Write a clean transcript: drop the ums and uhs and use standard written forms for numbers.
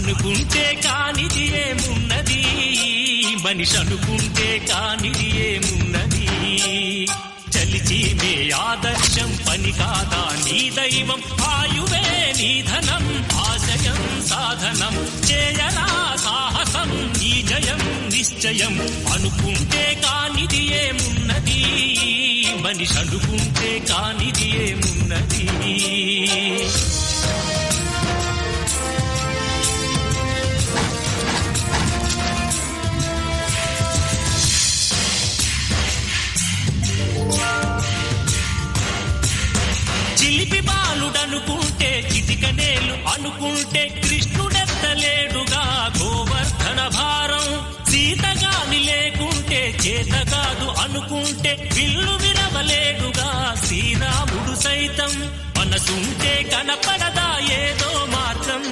అనుకుంటే కానిది ఏమున్నది, మనిషి అనుకుంటే కానిది ఏమున్నది. చలిచి మే ఆదర్శం పని కాదా నీ దైవం, ఆయువే నీ ధనం ఆశయం సాధనం. చేయరా సాహసం ఈ జయం నిశ్చయం, అనుకుంటే కానిది ఏమున్నది, మనిషి అనుకుంటే కానిది ఏమున్నది. చిలిపి బాలుడనుకుంటే చిటికనేలు అనుకుంటే కృష్ణుడెత్తలేడుగా గోవర్ధన భారం. సీతగాని లేకుంటే చేత కాదు అనుకుంటే విల్లు విరవలేడుగా శ్రీరాముడు సైతం. మనసుంటే కనపడదా ఏదో మార్గం.